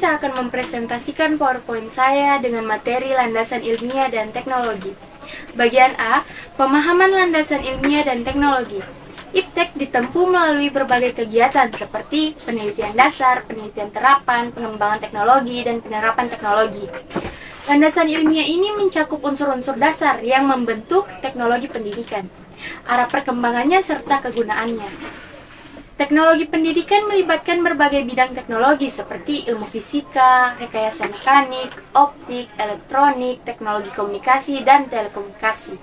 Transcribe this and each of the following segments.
saya akan mempresentasikan PowerPoint saya dengan materi landasan ilmiah dan teknologi. Bagian A, pemahaman landasan ilmiah dan teknologi. IPTEK ditempuh melalui berbagai kegiatan seperti penelitian dasar, penelitian terapan, pengembangan teknologi, dan penerapan teknologi. Landasan ilmiah ini mencakup unsur-unsur dasar yang membentuk teknologi pendidikan, arah perkembangannya serta kegunaannya. Teknologi pendidikan melibatkan berbagai bidang teknologi seperti ilmu fisika, rekayasa mekanik, optik, elektronik, teknologi komunikasi, dan telekomunikasi.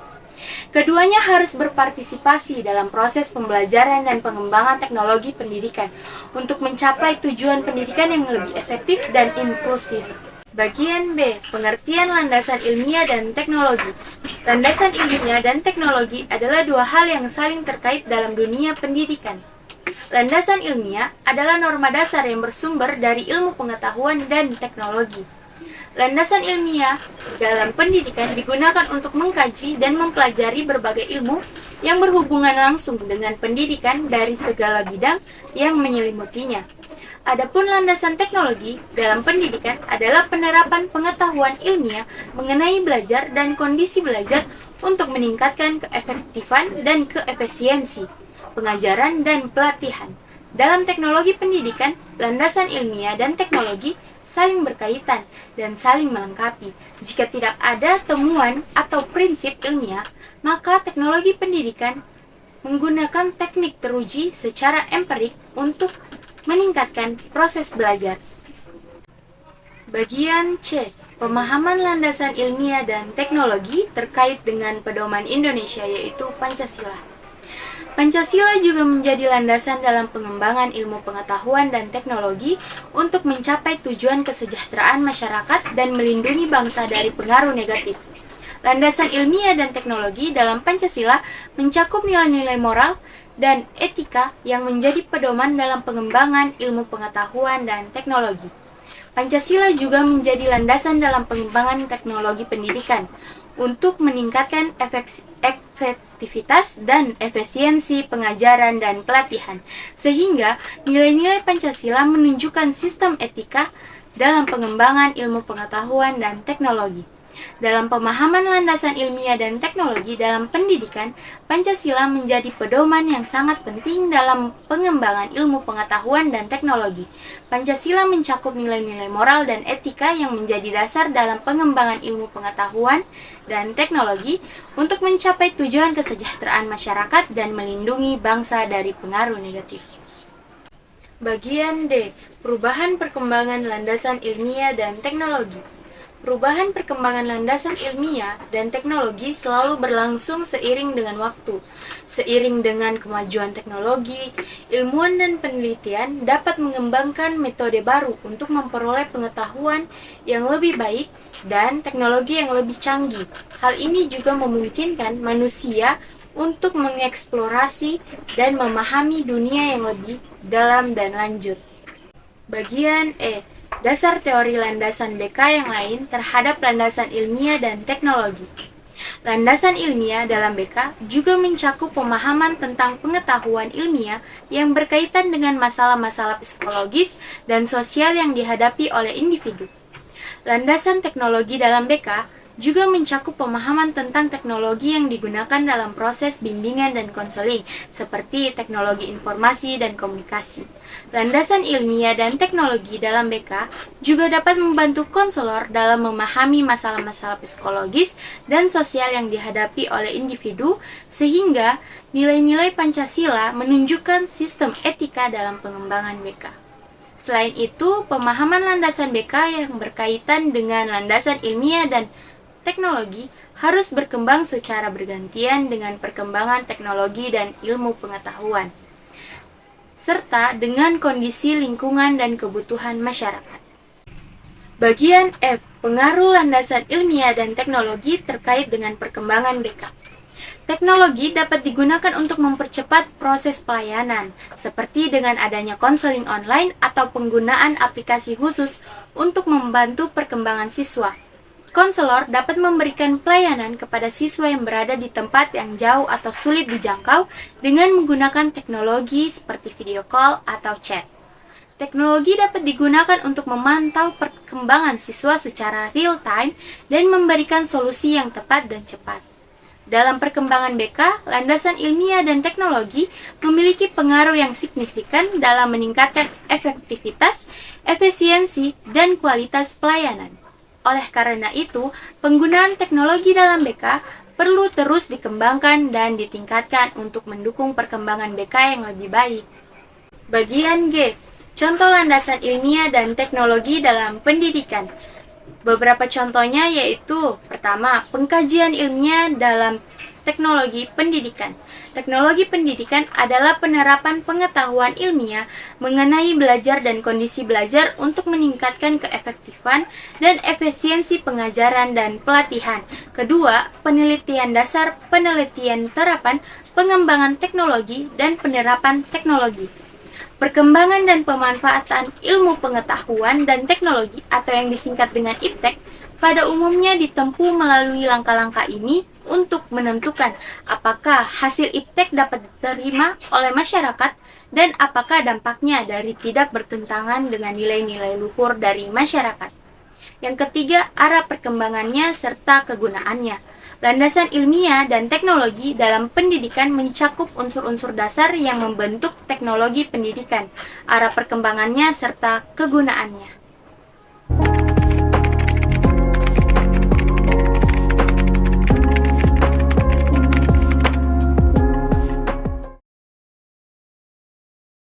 Keduanya harus berpartisipasi dalam proses pembelajaran dan pengembangan teknologi pendidikan untuk mencapai tujuan pendidikan yang lebih efektif dan inklusif. Bagian B, pengertian landasan ilmiah dan teknologi. Landasan ilmiah dan teknologi adalah dua hal yang saling terkait dalam dunia pendidikan. Landasan ilmiah adalah norma dasar yang bersumber dari ilmu pengetahuan dan teknologi. Landasan ilmiah dalam pendidikan digunakan untuk mengkaji dan mempelajari berbagai ilmu yang berhubungan langsung dengan pendidikan dari segala bidang yang menyelimutinya. Adapun landasan teknologi dalam pendidikan adalah penerapan pengetahuan ilmiah mengenai belajar dan kondisi belajar untuk meningkatkan keefektifan dan keefisiensi pengajaran dan pelatihan. Dalam teknologi pendidikan, landasan ilmiah dan teknologi saling berkaitan dan saling melengkapi. Jika tidak ada temuan atau prinsip ilmiah, maka teknologi pendidikan menggunakan teknik teruji secara empirik untuk meningkatkan proses belajar. Bagian C, pemahaman landasan ilmiah dan teknologi terkait dengan pedoman Indonesia yaitu Pancasila. Pancasila juga menjadi landasan dalam pengembangan ilmu pengetahuan dan teknologi untuk mencapai tujuan kesejahteraan masyarakat dan melindungi bangsa dari pengaruh negatif. Landasan ilmiah dan teknologi dalam Pancasila mencakup nilai-nilai moral dan etika yang menjadi pedoman dalam pengembangan ilmu pengetahuan dan teknologi. Pancasila juga menjadi landasan dalam pengembangan teknologi pendidikan untuk meningkatkan efektivitas dan efisiensi pengajaran dan pelatihan, sehingga nilai-nilai Pancasila menunjukkan sistem etika dalam pengembangan ilmu pengetahuan dan teknologi. Dalam pemahaman landasan ilmiah dan teknologi dalam pendidikan, Pancasila menjadi pedoman yang sangat penting dalam pengembangan ilmu pengetahuan dan teknologi. Pancasila mencakup nilai-nilai moral dan etika yang menjadi dasar dalam pengembangan ilmu pengetahuan dan teknologi untuk mencapai tujuan kesejahteraan masyarakat dan melindungi bangsa dari pengaruh negatif. Bagian D, perubahan perkembangan landasan ilmiah dan teknologi. Perubahan perkembangan landasan ilmiah dan teknologi selalu berlangsung seiring dengan waktu. Seiring dengan kemajuan teknologi, ilmuwan dan penelitian dapat mengembangkan metode baru untuk memperoleh pengetahuan yang lebih baik dan teknologi yang lebih canggih. Hal ini juga memungkinkan manusia untuk mengeksplorasi dan memahami dunia yang lebih dalam dan lanjut. Bagian E, dasar teori landasan BK yang lain terhadap landasan ilmiah dan teknologi. Landasan ilmiah dalam BK juga mencakup pemahaman tentang pengetahuan ilmiah yang berkaitan dengan masalah-masalah psikologis dan sosial yang dihadapi oleh individu. Landasan teknologi dalam BK juga mencakup pemahaman tentang teknologi yang digunakan dalam proses bimbingan dan konseling, seperti teknologi informasi dan komunikasi. Landasan ilmiah dan teknologi dalam BK juga dapat membantu konselor dalam memahami masalah-masalah psikologis dan sosial yang dihadapi oleh individu, sehingga nilai-nilai Pancasila menunjukkan sistem etika dalam pengembangan BK. Selain itu, pemahaman landasan BK yang berkaitan dengan landasan ilmiah dan teknologi harus berkembang secara bergantian dengan perkembangan teknologi dan ilmu pengetahuan, serta dengan kondisi lingkungan dan kebutuhan masyarakat. Bagian F, pengaruh landasan ilmiah dan teknologi terkait dengan perkembangan BK. Teknologi dapat digunakan untuk mempercepat proses pelayanan, seperti dengan adanya konseling online atau penggunaan aplikasi khusus untuk membantu perkembangan siswa. Konselor dapat memberikan pelayanan kepada siswa yang berada di tempat yang jauh atau sulit dijangkau dengan menggunakan teknologi seperti video call atau chat. Teknologi dapat digunakan untuk memantau perkembangan siswa secara real-time dan memberikan solusi yang tepat dan cepat. Dalam perkembangan BK, landasan ilmiah dan teknologi memiliki pengaruh yang signifikan dalam meningkatkan efektivitas, efisiensi, dan kualitas pelayanan. Oleh karena itu, penggunaan teknologi dalam BK perlu terus dikembangkan dan ditingkatkan untuk mendukung perkembangan BK yang lebih baik. Bagian G, contoh landasan ilmiah dan teknologi dalam pendidikan. Beberapa contohnya yaitu, pertama, pengkajian ilmiah dalam teknologi pendidikan. Teknologi pendidikan adalah penerapan pengetahuan ilmiah mengenai belajar dan kondisi belajar untuk meningkatkan keefektifan dan efisiensi pengajaran dan pelatihan. Kedua, penelitian dasar, penelitian terapan, pengembangan teknologi, dan penerapan teknologi. Perkembangan dan pemanfaatan ilmu pengetahuan dan teknologi atau yang disingkat dengan IPTEK pada umumnya ditempuh melalui langkah-langkah ini untuk menentukan apakah hasil IPTEK dapat diterima oleh masyarakat dan apakah dampaknya dari tidak bertentangan dengan nilai-nilai luhur dari masyarakat. Yang ketiga, arah perkembangannya serta kegunaannya. Landasan ilmiah dan teknologi dalam pendidikan mencakup unsur-unsur dasar yang membentuk teknologi pendidikan, arah perkembangannya, serta kegunaannya.